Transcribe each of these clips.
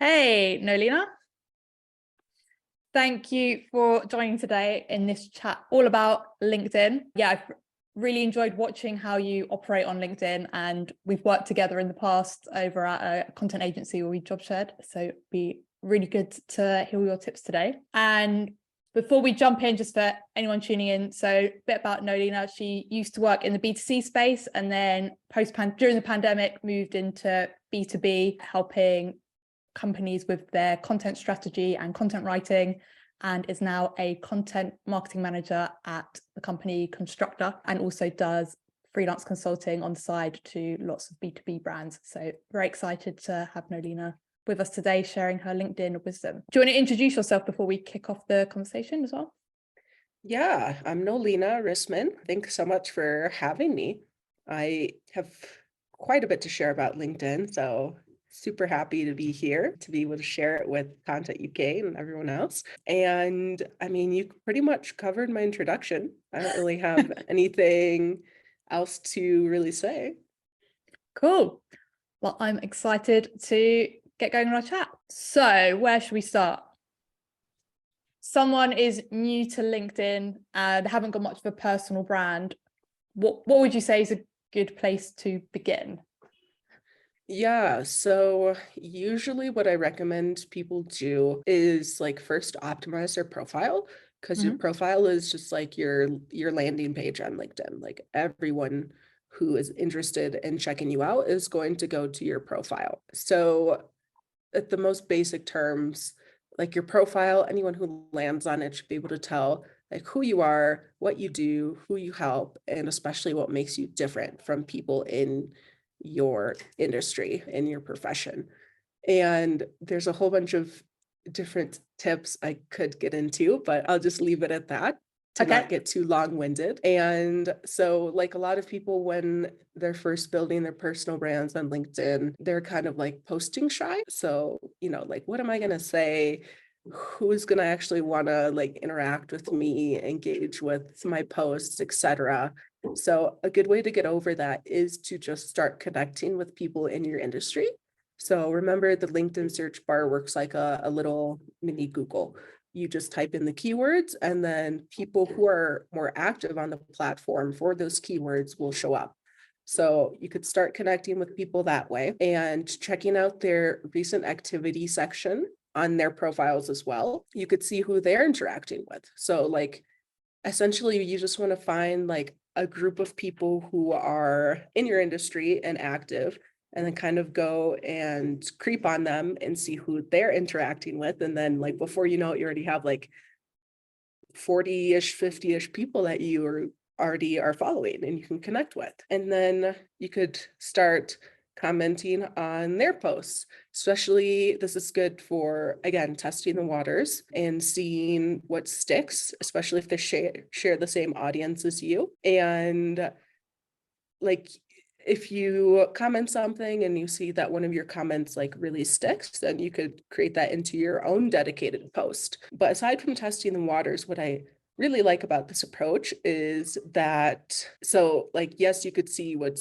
Hey, Noelina. Thank you for joining today in this chat all about LinkedIn. Yeah, I've really enjoyed watching how you operate on LinkedIn, and we've worked together in the past over at a content agency where we job shared. So it'd be really good to hear your tips today. And before we jump in, just for anyone tuning in, so a bit about Noelina. She used to work in the B2C space, and then during the pandemic moved into B2B, helping companies with their content strategy and content writing, and is now a content marketing manager at the company Constructor, and also does freelance consulting on the side to lots of B2B brands. So very excited to have Noelina with us today, sharing her LinkedIn wisdom. Do you want to introduce yourself before we kick off the conversation as well? Yeah, I'm Noelina Rissman. Thanks so much for having me. I have quite a bit to share about LinkedIn, so super happy to be here to be able to share it with Content UK and everyone else. And I mean, you pretty much covered my introduction. I don't really have anything else to really say. Cool. Well, I'm excited to get going on our chat. So where should we start? Someone is new to LinkedIn and they haven't got much of a personal brand. What would you say is a good place to begin? Yeah, so usually what I recommend people do is like first optimize their profile, because your profile is just like your landing page on LinkedIn. Like everyone who is interested in checking you out is going to go to your profile. So at the most basic terms, like your profile, anyone who lands on it should be able to tell like who you are, what you do, who you help, and especially what makes you different from people in your industry, in your profession. And there's a whole bunch of different tips I could get into, but I'll just leave it at that to Okay. not get too long-winded. And so like a lot of people, when they're first building their personal brands on LinkedIn, they're kind of like posting shy. So, like, what am I going to say? Who's going to actually want to like interact with me, engage with my posts, etc. So a good way to get over that is to just start connecting with people in your industry. So remember, the LinkedIn search bar works like a little mini Google. You just type in the keywords, and then people who are more active on the platform for those keywords will show up. So you could start connecting with people that way and checking out their recent activity section on their profiles as well. You could see who they're interacting with. So like essentially you just want to find like a group of people who are in your industry and active, and then kind of go and creep on them and see who they're interacting with. And then like before you know it, you already have like 40-ish, 50-ish people that you already are following and you can connect with. And then you could start commenting on their posts. Especially this is good for, again, testing the waters and seeing what sticks, especially if they share the same audience as you. And like if you comment something and you see that one of your comments like really sticks, then you could create that into your own dedicated post. But aside from testing the waters, what I really like about this approach is that, so like, yes, you could see what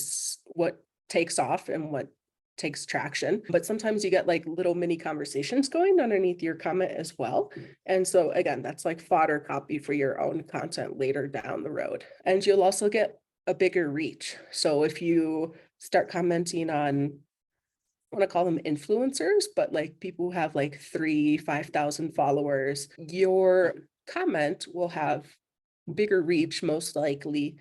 takes off and what takes traction, but sometimes you get like little mini conversations going underneath your comment as well. And so again, that's like fodder copy for your own content later down the road. And you'll also get a bigger reach. So if you start commenting on, I want to call them influencers, but like people who have like 5,000 followers, your comment will have bigger reach most likely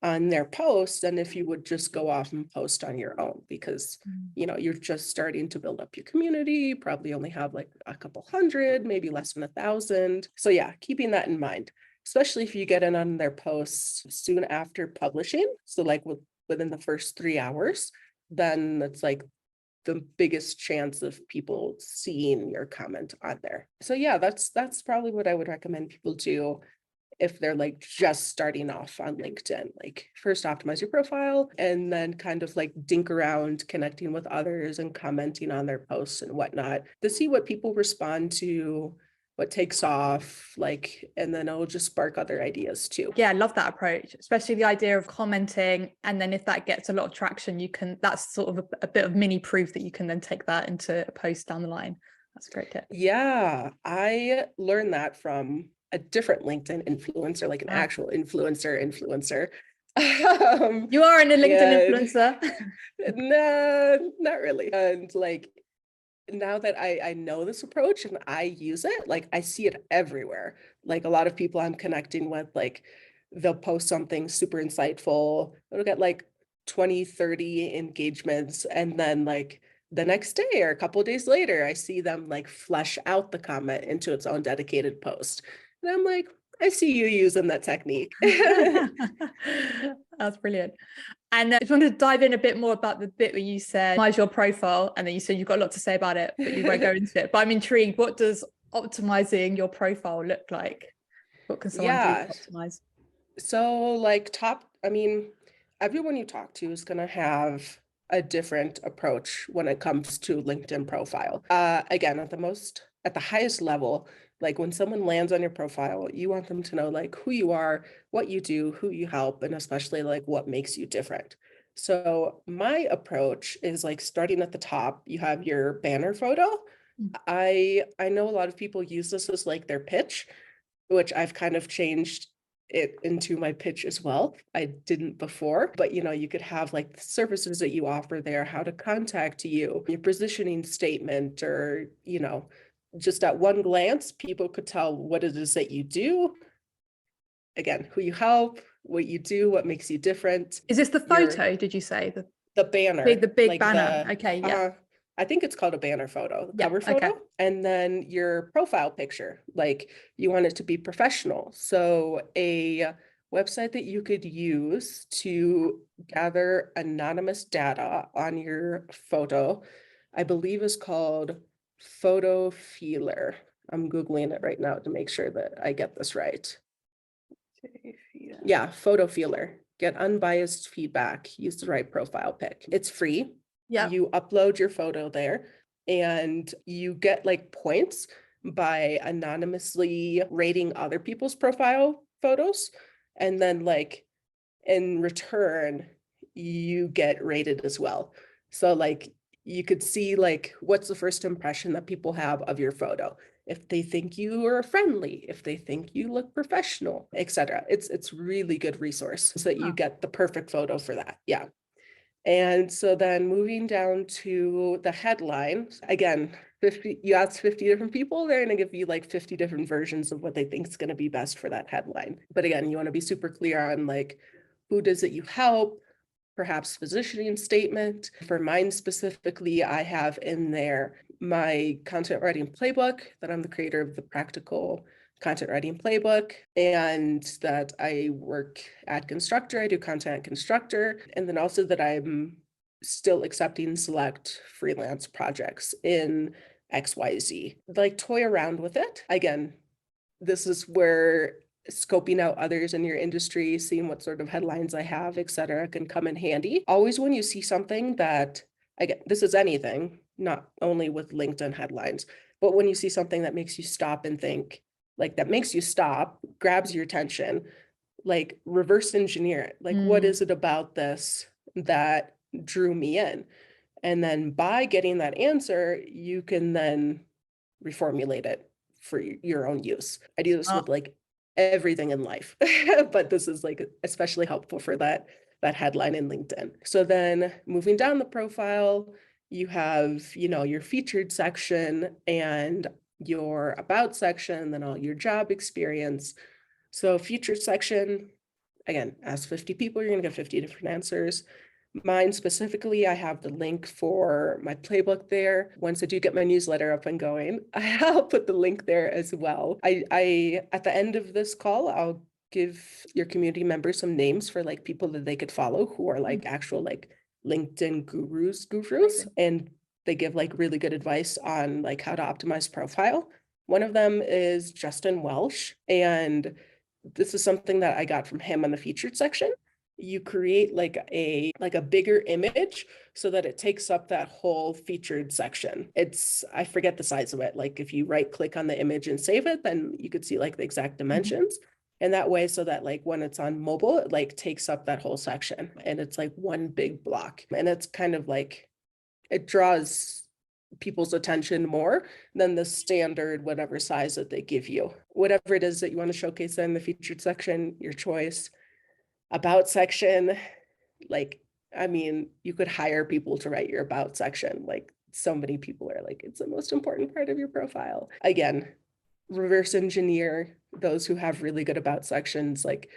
on their post than if you would just go off and post on your own, because you're just starting to build up your community, probably only have like a couple hundred, maybe less than 1,000. So yeah, keeping that in mind, especially if you get in on their posts soon after publishing. So like within the first 3 hours, then that's like the biggest chance of people seeing your comment on there. So yeah, that's probably what I would recommend people do if they're like just starting off on LinkedIn. Like first optimize your profile and then kind of like dink around connecting with others and commenting on their posts and whatnot to see what people respond to, what takes off, like, and then it'll just spark other ideas too. Yeah, I love that approach, especially the idea of commenting. And then if that gets a lot of traction, that's sort of a bit of mini proof that you can then take that into a post down the line. That's a great tip. Yeah, I learned that from a different LinkedIn influencer, like an actual influencer. You are an LinkedIn influencer. No, not really. And like now that I know this approach and I use it, like I see it everywhere. Like a lot of people I'm connecting with, like they'll post something super insightful. It'll get like 20, 30 engagements. And then like the next day or a couple of days later, I see them like flesh out the comment into its own dedicated post. And I'm like, I see you using that technique. That's brilliant. And I just wanted to dive in a bit more about the bit where you said, optimize your profile. And then you said you've got a lot to say about it, but you won't go into it. But I'm intrigued. What does optimizing your profile look like? What can someone do to optimize? So like everyone you talk to is going to have a different approach when it comes to LinkedIn profile. Again, at the highest level, like when someone lands on your profile, you want them to know like who you are, what you do, who you help, and especially like what makes you different. So my approach is like starting at the top, you have your banner photo. I know a lot of people use this as like their pitch, which I've kind of changed it into my pitch as well. I didn't before, but you could have like the services that you offer there, how to contact you, your positioning statement, or just at one glance, people could tell what it is that you do. Again, who you help, what you do, what makes you different. Is this the photo, did you say? The banner. The big like banner. Okay, yeah. I think it's called a banner photo, Yeah, cover photo. okay. And then your profile picture, like you want it to be professional. So a website that you could use to gather anonymous data on your photo, I believe is called Photo Feeler. I'm Googling it right now to make sure that I get this right. Yeah, Photo Feeler. Get unbiased feedback. Use the right profile pic. It's free. Yeah. You upload your photo there and you get like points by anonymously rating other people's profile photos. And then like in return, you get rated as well. So like you could see like what's the first impression that people have of your photo. If they think you are friendly, if they think you look professional, etc. It's really good resource so that you get the perfect photo for that. Yeah. And so then moving down to the headline, again, you ask 50 different people, they're going to give you like 50 different versions of what they think is going to be best for that headline. But again, you want to be super clear on like, who does it you help? Perhaps positioning statement. For mine specifically, I have in there my content writing playbook, that I'm the creator of the practical content writing playbook, and that I work at Constructor. I do content at Constructor, and then also that I'm still accepting select freelance projects in XYZ. Like toy around with it. Again, this is where scoping out others in your industry, seeing what sort of headlines I have, etc., can come in handy. Always when you see something that, again, this is anything, not only with LinkedIn headlines, but when you see something that makes you stop and think, like that makes you stop, grabs your attention, like reverse engineer it. Like, what is it about this that drew me in? And then by getting that answer, you can then reformulate it for your own use. I do this with like everything in life, but this is like especially helpful for that headline in LinkedIn. So then moving down the profile, you have, your featured section and your about section, then all your job experience. So featured section, again, ask 50 people, you're gonna get 50 different answers. Mine specifically, I have the link for my playbook there. Once I do get my newsletter up and going, I'll put the link there as well. I at the end of this call, I'll give your community members some names for like people that they could follow who are like actual like LinkedIn gurus, and they give like really good advice on like how to optimize profile. One of them is Justin Welsh, and this is something that I got from him on the featured section. You create like a bigger image so that it takes up that whole featured section. I forget the size of it. Like if you right click on the image and save it, then you could see like the exact dimensions. And that way, so that like when it's on mobile, it like takes up that whole section and it's like one big block. And it's kind of like, it draws people's attention more than the standard whatever size that they give you. Whatever it is that you want to showcase in the featured section, your choice. About section, like, I mean, you could hire people to write your about section. Like, so many people are like, it's the most important part of your profile. Again, reverse engineer those who have really good about sections. Like,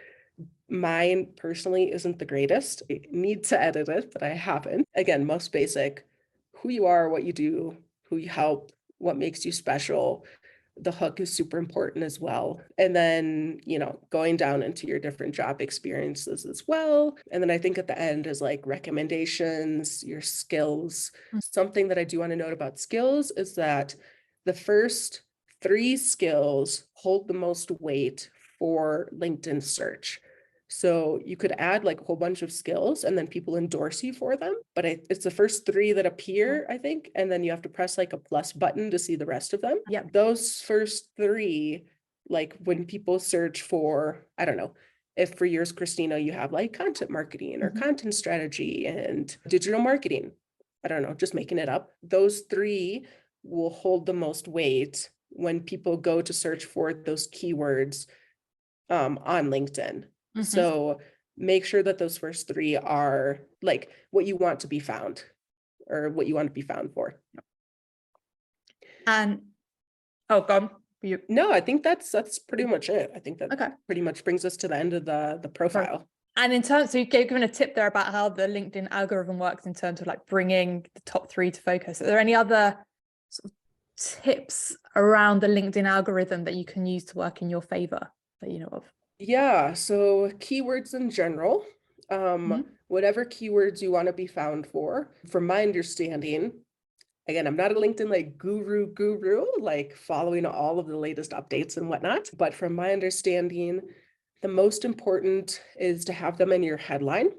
mine personally isn't the greatest. I need to edit it, but I haven't. Again, most basic, who you are, what you do, who you help, what makes you special. The hook is super important as well. And then, you know, going down into your different job experiences as well. And then I think at the end is like recommendations, your skills. Something that I do want to note about skills is that the first 3 skills hold the most weight for LinkedIn search. So you could add like a whole bunch of skills and then people endorse you for them. But it's the first 3 that appear, I think. And then you have to press like a plus button to see the rest of them. Yeah. Those first 3, like when people search for, I don't know, if for yours, Christina, you have like content marketing or content strategy and digital marketing, I don't know, just making it up. Those 3 will hold the most weight when people go to search for those keywords on LinkedIn. So make sure that those first 3 are like what you want to be found or what you want to be found for. And gone. No, I think that's pretty much it. I think that pretty much brings us to the end of the profile. And in terms, so you've given a tip there about how the LinkedIn algorithm works in terms of like bringing the top 3 to focus. Are there any other sort of tips around the LinkedIn algorithm that you can use to work in your favor that you know of? Yeah, so keywords in general, whatever keywords you want to be found for, from my understanding, again, I'm not a LinkedIn like guru, like following all of the latest updates and whatnot, but from my understanding, the most important is to have them in your headline.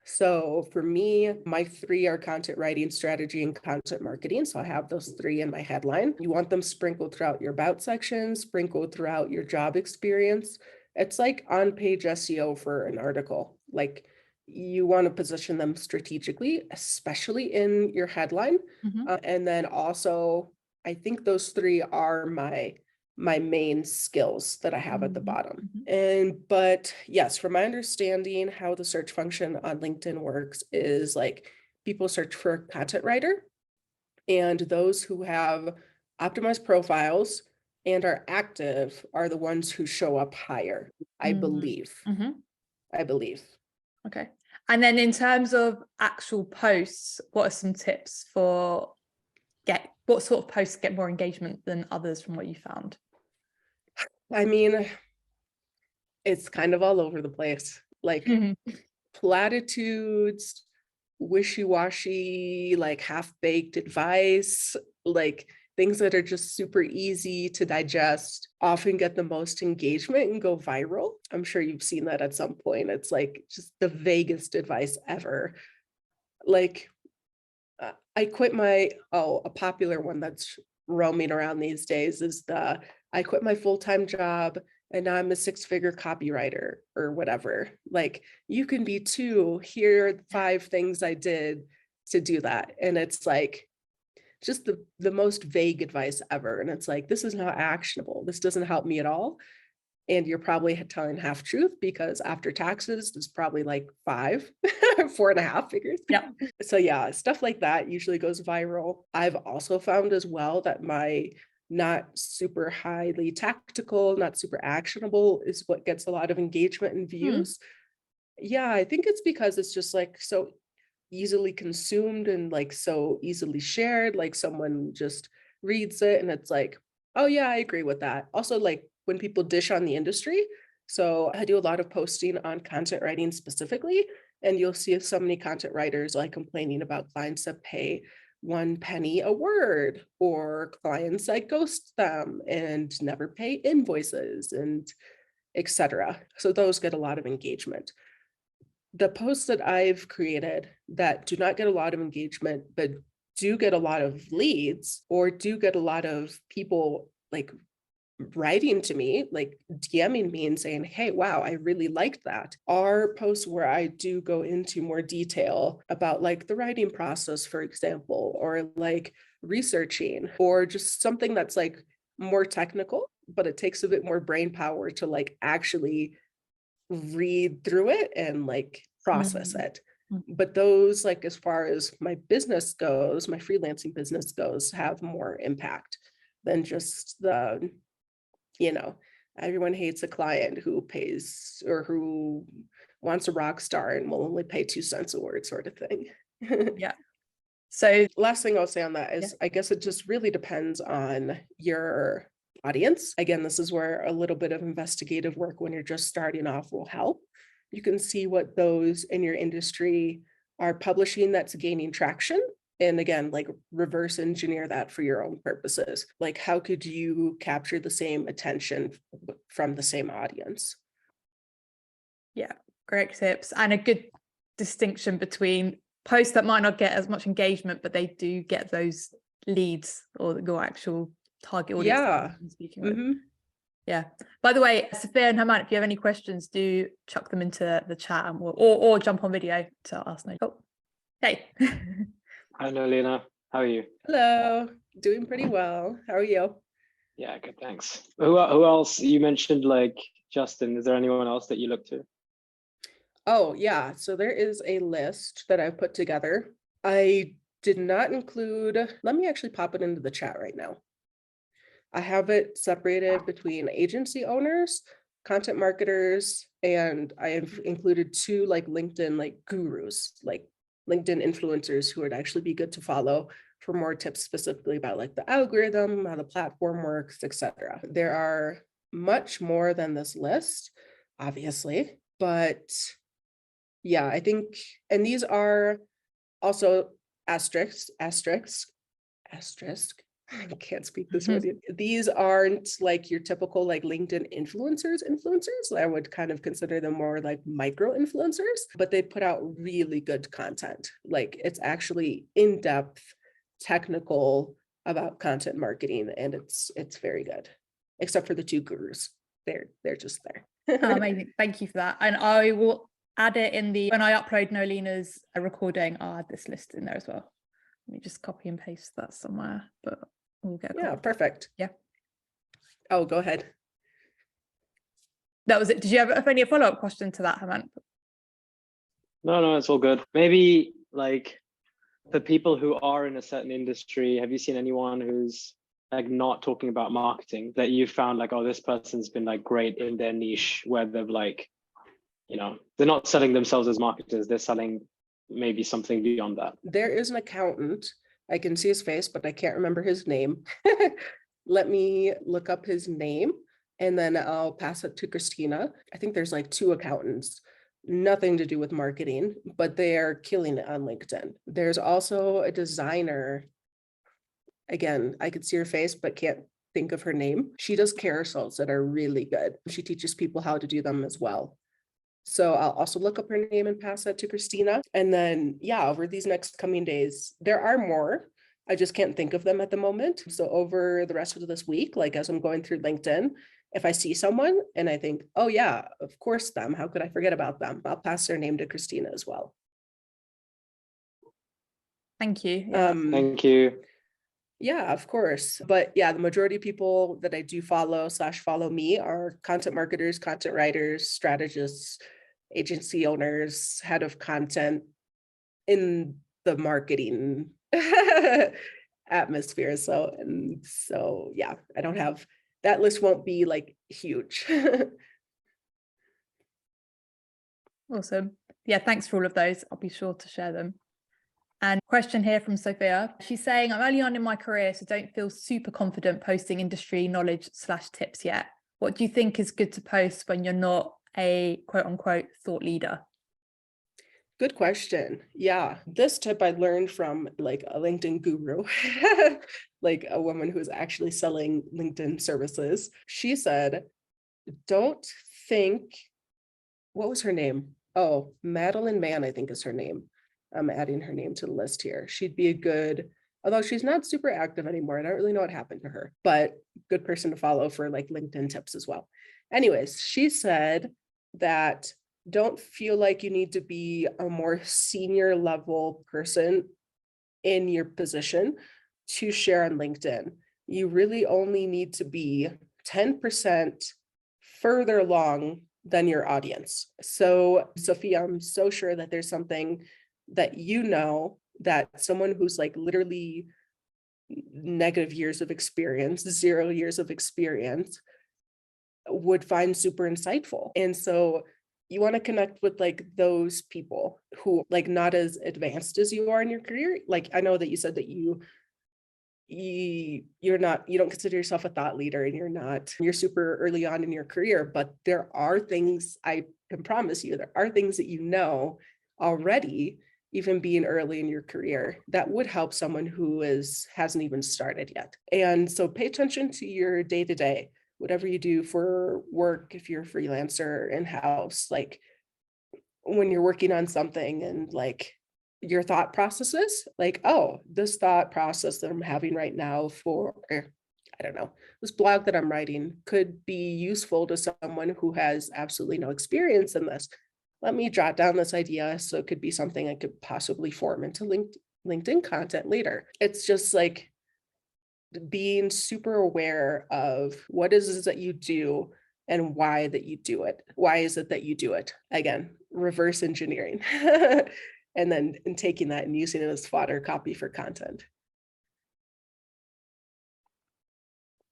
So for me, my 3 are content writing, strategy, and content marketing. So I have those 3 in my headline. You want them sprinkled throughout your about section, sprinkled throughout your job experience. It's like on-page SEO for an article. Like, you want to position them strategically, especially in your headline. And then also, I think those 3 are my main skills that I have at the bottom. But yes, from my understanding, how the search function on LinkedIn works is like people search for a content writer, and those who have optimized profiles and are active are the ones who show up higher, I believe. I believe. Okay. And then in terms of actual posts, what are some tips for what sort of posts get more engagement than others from what you found? I mean, it's kind of all over the place. Like platitudes, wishy-washy, like half-baked advice, like things that are just super easy to digest, often get the most engagement and go viral. I'm sure you've seen that at some point. It's like just the vaguest advice ever. Like, I quit a popular one that's roaming around these days is I quit my full-time job and now I'm a 6-figure copywriter or whatever. Like, you can be too. Here are 5 things I did to do that. And it's like, just the most vague advice ever. And it's like, this is not actionable. This doesn't help me at all. And you're probably telling half truth, because after taxes, it's probably like 5, 4.5 figures. Yeah. So yeah, stuff like that usually goes viral. I've also found as well that my not super highly tactical, not super actionable is what gets a lot of engagement and views. Yeah, I think it's because it's just like so easily consumed and like so easily shared. Like, someone just reads it and it's like, oh yeah, I agree with that. Also, like when people dish on the industry. So I do a lot of posting on content writing specifically, and you'll see so many content writers like complaining about clients that pay 1 penny a word, or clients that ghost them and never pay invoices, and etc. So those get a lot of engagement. The posts that I've created that do not get a lot of engagement, but do get a lot of leads, or do get a lot of people like writing to me, like DMing me and saying, hey, wow, I really liked that, are posts where I do go into more detail about like the writing process, for example, or like researching, or just something that's like more technical, but it takes a bit more brain power to like actually read through it and like process it. But those, like, as far as my business goes, my freelancing business goes, have more impact than just the, everyone hates a client who pays or who wants a rock star and will only pay 2 cents a word sort of thing. Yeah. So last thing I'll say on that is, I guess it just really depends on your audience. Again, this is where a little bit of investigative work when you're just starting off will help. You can see what those in your industry are publishing that's gaining traction. And again, like reverse engineer that for your own purposes. Like, how could you capture the same attention from the same audience? Yeah, great tips, and a good distinction between posts that might not get as much engagement, but they do get those leads or your actual target audience. Yeah. Speaking with. Yeah. By the way, Sophia and Herman, if you have any questions, do chuck them into the chat and or jump on video to ask. Oh, hey. Hi, Noelina. How are you? Hello. Doing pretty well. How are you? Yeah, good, thanks. Who else? You mentioned like Justin. Is there anyone else that you look to? Oh, yeah. So there is a list that I've put together. I did not include, let me actually pop it into the chat right now. I have it separated between agency owners, content marketers, and I have included 2 like LinkedIn like gurus, like LinkedIn influencers who would actually be good to follow for more tips specifically about like the algorithm, how the platform works, etc. There are much more than this list, obviously, but yeah, I think, and these are also asterisk. I can't speak this word. These aren't like your typical like LinkedIn influencers. I would kind of consider them more like micro influencers, but they put out really good content. Like it's actually in-depth, technical about content marketing, and it's very good. Except for the 2 gurus. They're just there. Amazing. Thank you for that. And I will add it in when I upload Noelina's recording, I'll add this list in there as well. Let me just copy and paste that somewhere, but we'll get perfect. Yeah. Oh, go ahead. That was it. Did you have any follow-up question to that, Herman? No, it's all good. Maybe like the people who are in a certain industry, have you seen anyone who's like not talking about marketing that you found like, oh, this person's been like great in their niche where they've like, they're not selling themselves as marketers, they're selling maybe something beyond that? There is an accountant. I can see his face, but I can't remember his name. Let me look up his name and then I'll pass it to Christina. I think there's like 2 accountants, nothing to do with marketing, but they are killing it on LinkedIn. There's also a designer. Again, I could see her face, but can't think of her name. She does carousels that are really good. She teaches people how to do them as well. So I'll also look up her name and pass that to Christina. And then, yeah, over these next coming days, there are more. I just can't think of them at the moment. So over the rest of this week, like as I'm going through LinkedIn, if I see someone and I think, oh yeah, of course them, how could I forget about them? I'll pass their name to Christina as well. Thank you. Yeah. Thank you. Yeah, of course. But yeah, the majority of people that I do follow me are content marketers, content writers, strategists, agency owners, head of content in the marketing atmosphere. So yeah, I don't have, that list won't be like huge. Awesome. Yeah, thanks for all of those. I'll be sure to share them. And question here from Sophia. She's saying, I'm early on in my career, so don't feel super confident posting industry knowledge / tips yet. What do you think is good to post when you're not a quote unquote thought leader? Good question. Yeah, this tip I learned from like a LinkedIn guru, like a woman who's actually selling LinkedIn services. She said, don't think, what was her name? Oh, Madeline Mann, I think is her name. I'm adding her name to the list here. She'd be a good although she's not super active anymore. I don't really know what happened to her, but good person to follow for like LinkedIn tips as well. Anyways, she said that don't feel like you need to be a more senior level person in your position to share on LinkedIn. You really only need to be 10% further along than your audience. So, Sophia, I'm so sure that there's something that you know that someone who's like literally negative years of experience, 0 years of experience, would find super insightful. And so you want to connect with like those people who like not as advanced as you are in your career. Like I know that you said that you don't consider yourself a thought leader and you're super early on in your career, but there are things, I can promise you, there are things that you know already, even being early in your career, that would help someone who hasn't even started yet. And so pay attention to your day-to-day, whatever you do for work, if you're a freelancer in-house, like when you're working on something and like your thought processes, like, oh, this thought process that I'm having right now for, I don't know, this blog that I'm writing could be useful to someone who has absolutely no experience in this. Let me jot down this idea so it could be something I could possibly form into LinkedIn content later. It's just like being super aware of what is it that you do and why that you do it. Why is it that you do it? Again, reverse engineering. And then taking that and using it as fodder copy for content.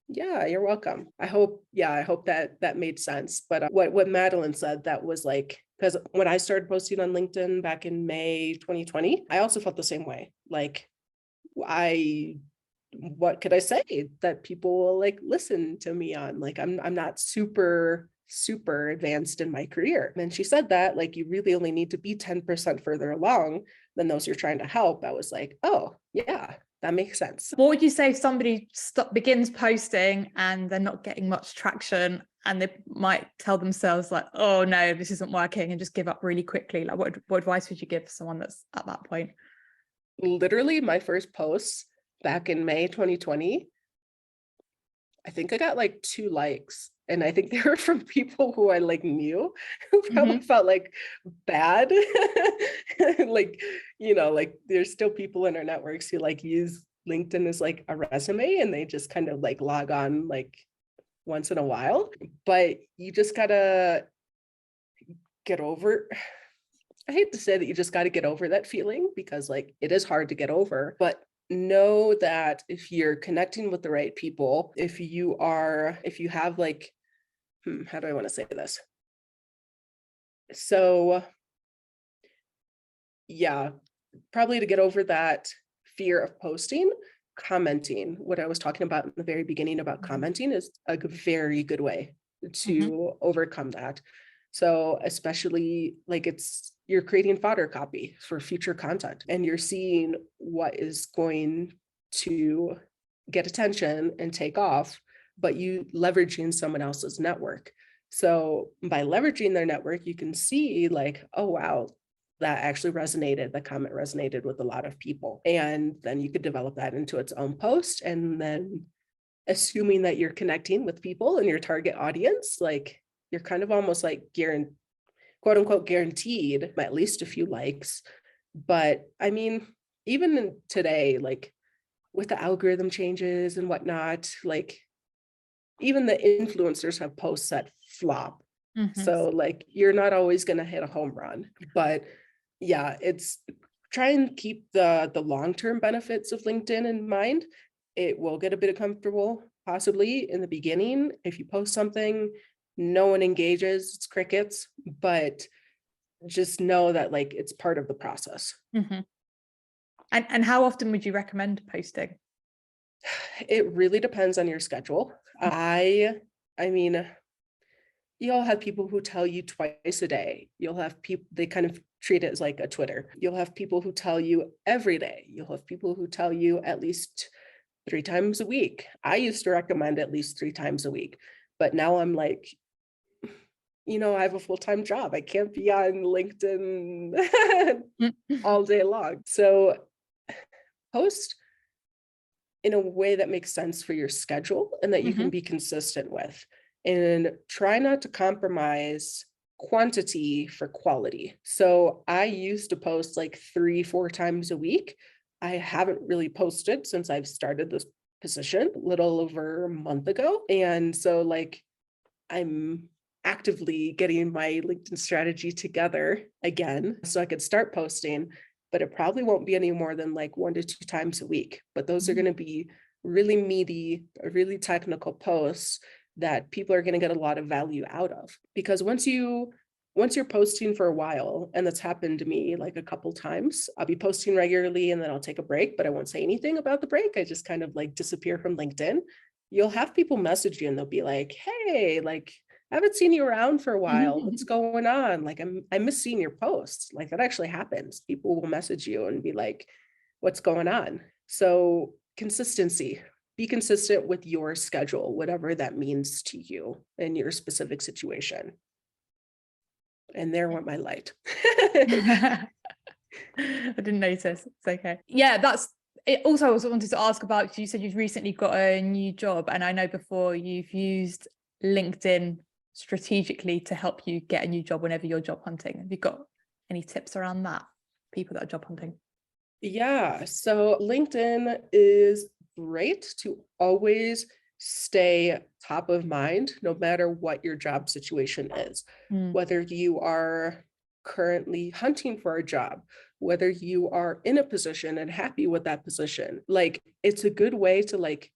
Yeah, you're welcome. I hope that made sense. But what Madeline said, that was like, because when I started posting on LinkedIn back in May 2020, I also felt the same way. Like, what could I say that people will like listen to me on? Like, I'm not super advanced in my career. And she said that like you really only need to be 10% further along than those you're trying to help. I was like, oh yeah, that makes sense. What would you say if somebody begins posting and they're not getting much traction and they might tell themselves like, oh no, this isn't working, and just give up really quickly? Like what advice would you give someone that's at that point? Literally my first post back in May 2020, I think I got like 2 likes. And I think they were from people who I like knew, who probably felt like bad. Like, like there's still people in our networks who like use LinkedIn as like a resume, and they just kind of like log on like once in a while. But you just gotta get over. I hate to say that you just got to get over that feeling, because like it is hard to get over, but know that if you're connecting with the right people, if you have like, how do I want to say this? So yeah, probably to get over that fear of posting, commenting, what I was talking about in the very beginning about commenting is a very good way to overcome that. So especially like you're creating fodder copy for future content, and you're seeing what is going to get attention and take off, but you leveraging someone else's network. So by leveraging their network, you can see like, oh, wow, that actually resonated. The comment resonated with a lot of people. And then you could develop that into its own post. And then assuming that you're connecting with people in your target audience, like you're kind of almost like quote unquote guaranteed at least a few likes. But I mean, even today, like with the algorithm changes and whatnot, like even the influencers have posts that flop. So like you're not always going to hit a home run. But yeah, it's try and keep the long-term benefits of LinkedIn in mind. It will get a bit uncomfortable possibly in the beginning. If you post something, no one engages, it's crickets, but just know that like it's part of the process. And how often would you recommend posting? It really depends on your schedule. I mean, you'll have people who tell you twice a day. You'll have people, they kind of treat it as like a Twitter. You'll have people who tell you every day. You'll have people who tell you at least 3 times a week. I used to recommend at least 3 times a week, but now I'm like, I have a full-time job. I can't be on LinkedIn all day long. So post in a way that makes sense for your schedule and that you can be consistent with. And try not to compromise quantity for quality. So I used to post like 3-4 times a week. I haven't really posted since I've started this position a little over a month ago. And so like I'm actively getting my LinkedIn strategy together again so I could start posting, but it probably won't be any more than like 1 to 2 times a week. But those are going to be really meaty, really technical posts that people are going to get a lot of value out of. Because once you're posting for a while, and that's happened to me like a couple times, I'll be posting regularly and then I'll take a break, but I won't say anything about the break. I just kind of like disappear from LinkedIn. You'll have people message you and they'll be like, hey, like, I haven't seen you around for a while. What's going on? Like, I miss seeing your posts. Like that actually happens. People will message you and be like, what's going on? So consistency. Be consistent with your schedule, whatever that means to you in your specific situation. And there went my light. I didn't notice. It's okay. Yeah, that's it. Also, I also wanted to ask about, because you said you've recently got a new job, and I know before you've used LinkedIn strategically to help you get a new job whenever you're job hunting. Have you got any tips around that? People that are job hunting? Yeah, so LinkedIn is great to always stay top of mind, no matter what your job situation is, whether you are currently hunting for a job, whether you are in a position and happy with that position. Like, it's a good way to like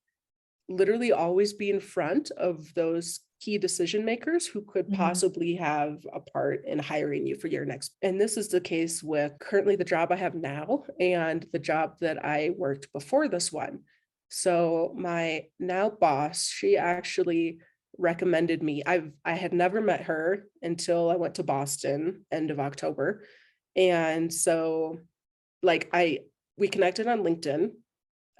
literally always be in front of those key decision makers who could possibly have a part in hiring you for your next. And this is the case with currently the job I have now and the job that I worked before this one. So my now boss, she actually recommended me. I had never met her until I went to Boston end of October. And so like we connected on LinkedIn.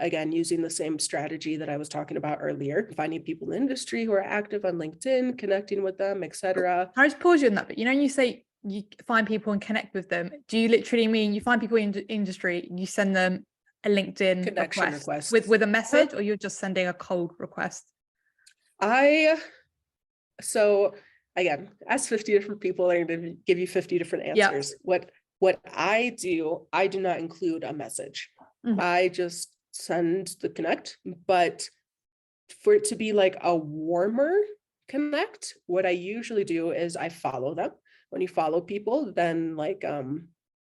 Again, using the same strategy that I was talking about earlier, finding people in the industry who are active on LinkedIn, connecting with them, etc. I just pause you on that, but you know, you say you find people and connect with them. Do you literally mean you find people in the industry, you send them a LinkedIn Connection request request. with a message, or you're just sending a cold request? So again, ask 50 different people, they're going to give you 50 different answers. What I do not include a message. I just send the connect, but for it to be like a warmer connect, what I usually do is I follow them. When you follow people, then like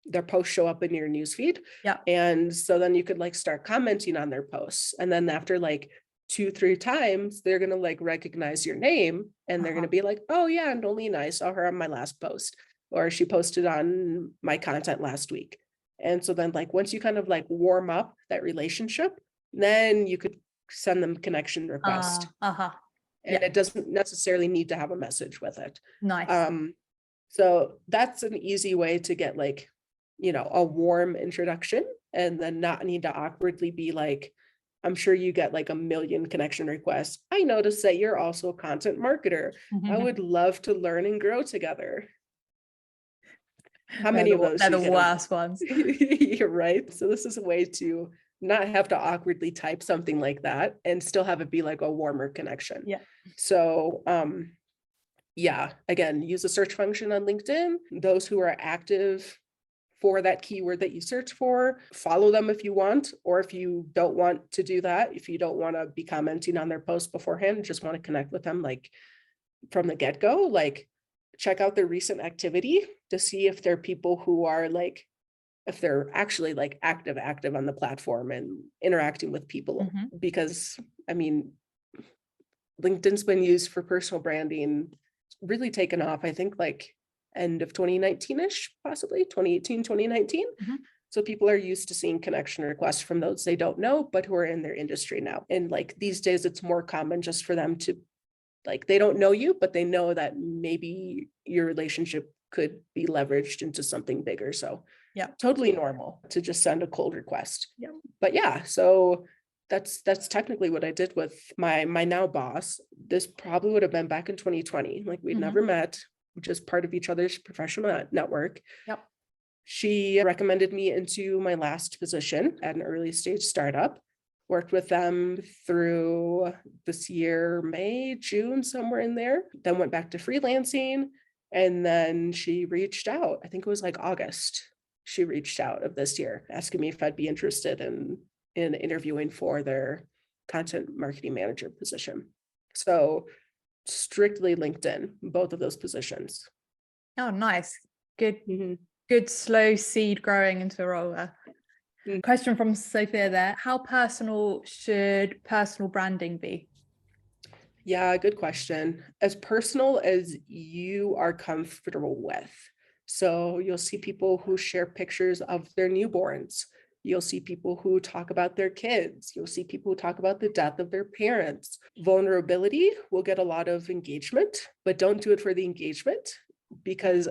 their posts show up in your newsfeed. And so then you could like start commenting on their posts. And then after like 2-3 times, they're gonna like recognize your name and they're gonna be like, oh yeah, Noelina, I saw her on my last post, or she posted on my content last week. And so then like once you kind of like warm up that relationship, then you could send them connection request. And it doesn't necessarily need to have a message with it. Nice. So that's an easy way to get like, you know, a warm introduction and then not need to awkwardly be like, I'm sure you get like a million connection requests. I noticed that you're also a content marketer. I would love to learn and grow together. How many of those? They're the worst ones. You're right. So this is a way to not have to awkwardly type something like that and still have it be like a warmer connection. So yeah, again, use the search function on LinkedIn. Those who are active for that keyword that you search for, follow them if you want, or if you don't want to do that, if you don't want to be commenting on their posts beforehand, just want to connect with them like from the get-go, like check out their recent activity to see if they're people who are like, if they're actually like active on the platform and interacting with people. Because I mean, LinkedIn's been used for personal branding, really taken off, I think like end of 2019-ish, possibly 2018, 2019. So people are used to seeing connection requests from those they don't know, but who are in their industry now. And like these days, it's more common just for them to, like, they don't know you, but they know that maybe your relationship could be leveraged into something bigger. So yeah, totally normal to just send a cold request. But yeah, so that's technically what I did with my now boss. This probably would have been back in 2020. Like we'd never met, just part of each other's professional network. She recommended me into my last position at an early stage startup. worked with them through this year, May, June, somewhere in there, then went back to freelancing. And then she reached out, I think it was like August. She reached out of this year, asking me if I'd be interested in interviewing for their content marketing manager position. So strictly LinkedIn, both of those positions. Oh, nice. Good, Mm-hmm. good slow seed growing into a role there. Mm. Question from Sophia there. How personal should personal branding be? Yeah, good question. As personal as you are comfortable with. So you'll see people who share pictures of their newborns. You'll see people who talk about their kids. You'll see people who talk about the death of their parents. Vulnerability will get a lot of engagement, but don't do it for the engagement, because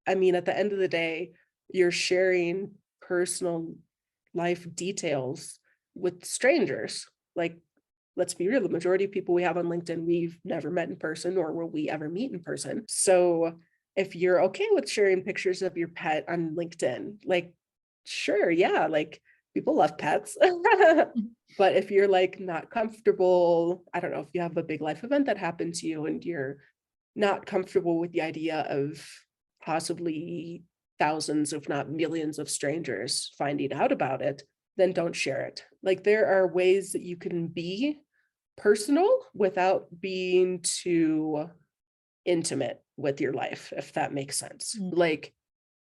I mean, at the end of the day, you're sharing personal life details with strangers. Like, let's be real, the majority of people we have on LinkedIn, we've never met in person, nor will we ever meet in person. So if you're okay with sharing pictures of your pet on LinkedIn, like, sure, yeah, like people love pets. But if you're like not comfortable, I don't know, if you have a big life event that happened to you and you're not comfortable with the idea of possibly thousands, if not millions of strangers finding out about it, then don't share it. Like, there are ways that you can be personal without being too intimate with your life, if that makes sense. Like,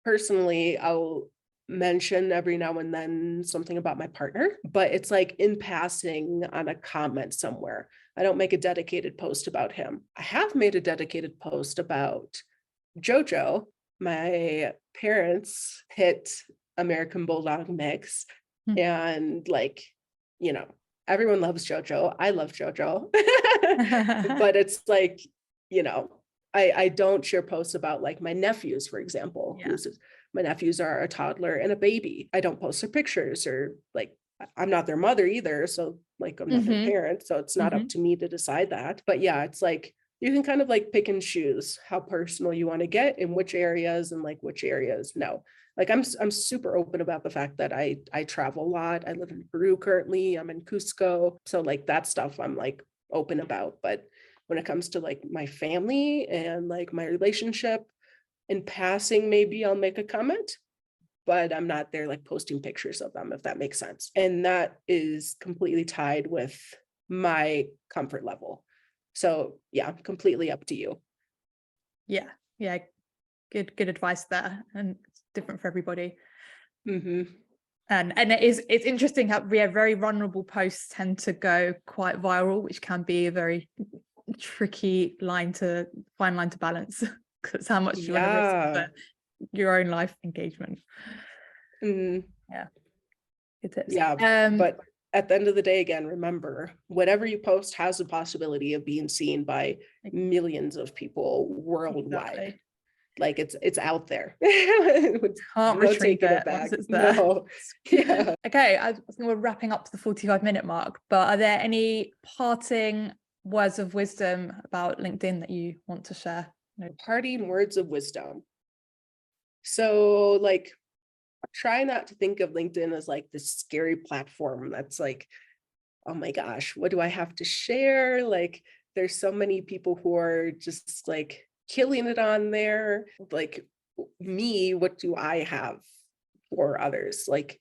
personally, I'll mention every now and then something about my partner, but it's like in passing on a comment somewhere. I don't make a dedicated post about him. I have made a dedicated post about Jojo. My parents hit American Bulldog mix, and like, you know, everyone loves Jojo. I love Jojo. But it's like, you know, I don't share posts about like my nephews, for example. Yeah. My nephews are a toddler and a baby. I don't post their pictures, or like, I'm not their mother either. So like, I'm not their parent. So it's not up to me to decide that. But yeah, it's like, you can kind of like pick and choose how personal you want to get in which areas, and like which areas no. Like, I'm super open about the fact that I travel a lot. I live in Peru currently. I'm in Cusco. So like that stuff I'm like open about. But when it comes to like my family and like my relationship, in passing, maybe I'll make a comment, but I'm not there like posting pictures of them, if that makes sense. And that is completely tied with my comfort level. So yeah, completely up to you. Yeah. Good advice there, and it's different for everybody. And it's interesting how very vulnerable posts tend to go quite viral, which can be a very tricky fine line to balance, because how much you want to risk for your own life engagement. Yeah, it is. But at the end of the day, again, remember, whatever you post has the possibility of being seen by millions of people worldwide. Exactly. Like, it's out there. Can't retrieve it once it's there. No. Yeah. Okay, I think we're wrapping up to the 45-minute mark, but are there any parting words of wisdom about LinkedIn that you want to share? No. Parting words of wisdom. So like, try not to think of LinkedIn as like this scary platform that's like, oh my gosh, what do I have to share? Like, there's so many people who are just like killing it on there. Like, me, what do I have for others? Like,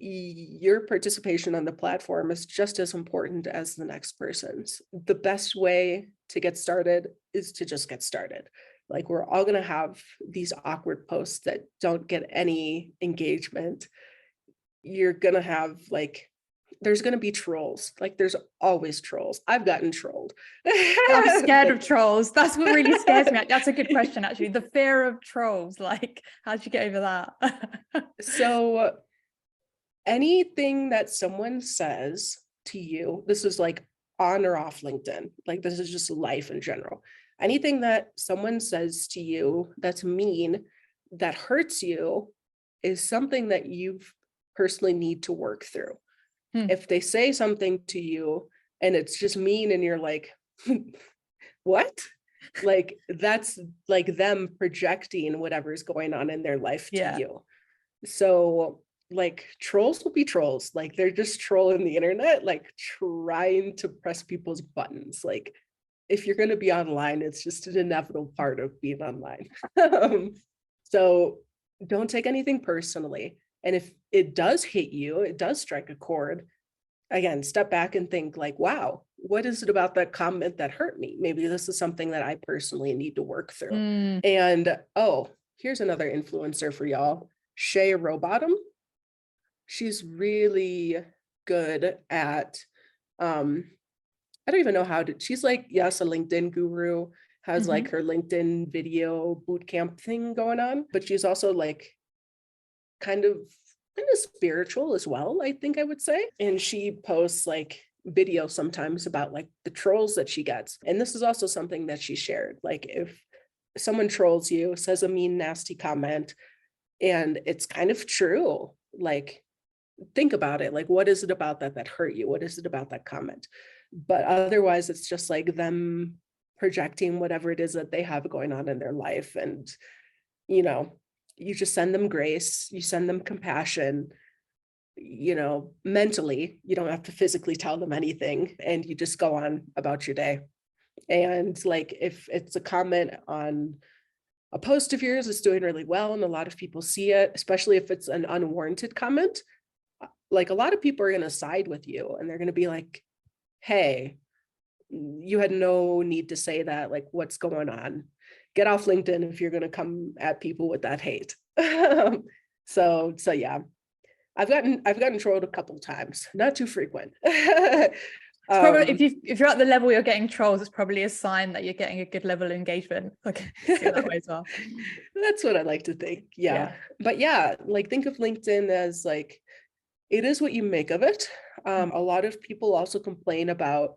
your participation on the platform is just as important as the next person's. The best way to get started is to just get started. Like, we're all going to have these awkward posts that don't get any engagement. You're going to have like, there's going to be trolls. Like, there's always trolls. I've gotten trolled. I'm scared of trolls. That's what really scares me. That's a good question, actually. The fear of trolls. Like, how'd you get over that? So anything that someone says to you, this is like on or off LinkedIn, like this is just life in general. Anything that someone says to you that's mean, that hurts you, is something that you personally need to work through. If they say something to you and it's just mean and you're like, what? Like, that's like them projecting whatever's going on in their life to you. So like trolls will be trolls. Like they're just trolling the internet, like trying to press people's buttons. Like if you're going to be online, it's just an inevitable part of being online. So don't take anything personally. And if it does hit you, it does strike a chord, again, step back and think like, wow, what is it about that comment that hurt me? Maybe this is something that I personally need to work through. And oh, here's another influencer for y'all, Shay Rowbottom. She's really good at, I don't even know how to, she's like, yes, a LinkedIn guru, has like her LinkedIn video bootcamp thing going on, but she's also like kind of spiritual as well, I think I would say. And she posts like videos sometimes about like the trolls that she gets. And this is also something that she shared. Like if someone trolls you, says a mean, nasty comment, and it's kind of true, like think about it. Like, what is it about that hurt you? What is it about that comment? But otherwise, it's just like them projecting whatever it is that they have going on in their life. And, you know, you just send them grace, you send them compassion, you know, mentally. You don't have to physically tell them anything, and you just go on about your day. And like, if it's a comment on a post of yours that's doing really well and a lot of people see it, especially if it's an unwarranted comment, like a lot of people are going to side with you and they're going to be like, hey, you had no need to say that. Like, what's going on? Get off LinkedIn if you're going to come at people with that hate. So yeah, I've gotten trolled a couple of times, not too frequent. Probably if you're at the level you're getting trolls, it's probably a sign that you're getting a good level of engagement. Like that way as well. That's what I like to think. Yeah. But yeah, like think of LinkedIn as like, it is what you make of it. A lot of people also complain about,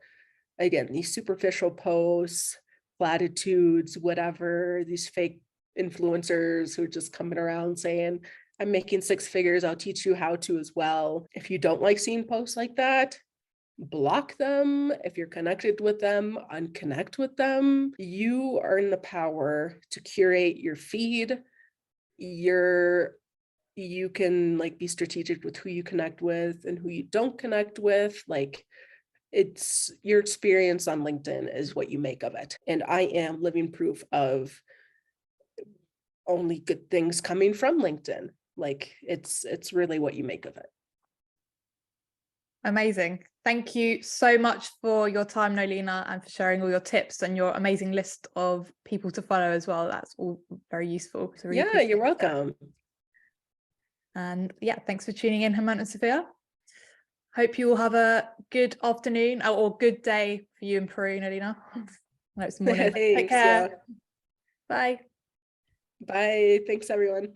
again, these superficial posts, platitudes, whatever, these fake influencers who are just coming around saying, I'm making 6 figures, I'll teach you how to as well. If you don't like seeing posts like that, block them. If you're connected with them, unconnect with them. You are in the power to curate your feed. You can like be strategic with who you connect with and who you don't connect with. Like, it's your experience on LinkedIn is what you make of it. And I am living proof of only good things coming from LinkedIn. Like it's really what you make of it. Amazing. Thank you so much for your time, Noelina, and for sharing all your tips and your amazing list of people to follow as well. That's all very useful. So really you're welcome. That. And yeah, thanks for tuning in, Hemant and Sophia. Hope you all have a good afternoon or good day for you in Peru, Noelina. No, it's morning. Take care. Bye. Bye. Thanks, everyone.